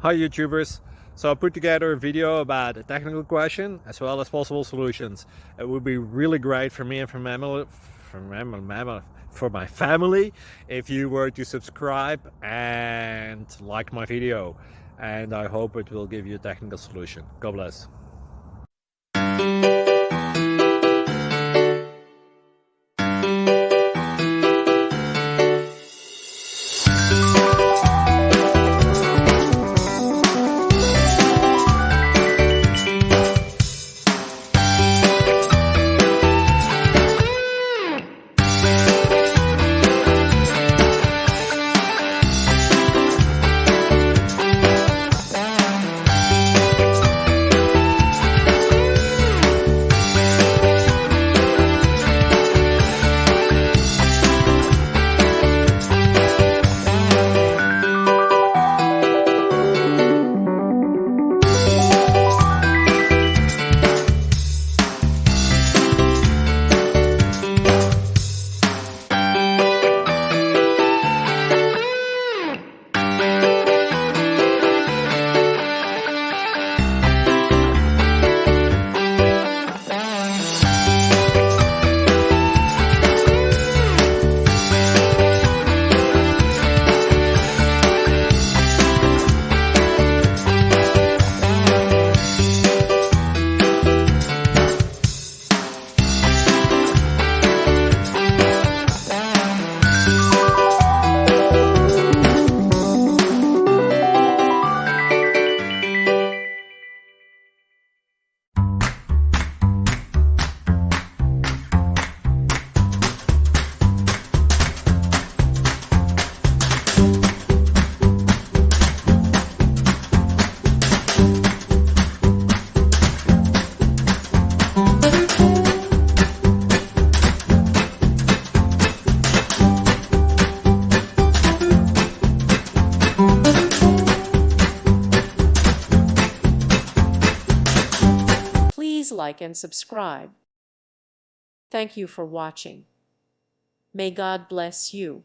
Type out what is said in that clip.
Hi YouTubers! So I put together a video about a technical question as well as possible solutions. It would be really great for me and for my family if you were to subscribe and like my video, and I hope it will give you a technical solution. God bless. Please like and subscribe. Thank you for watching. May God bless you.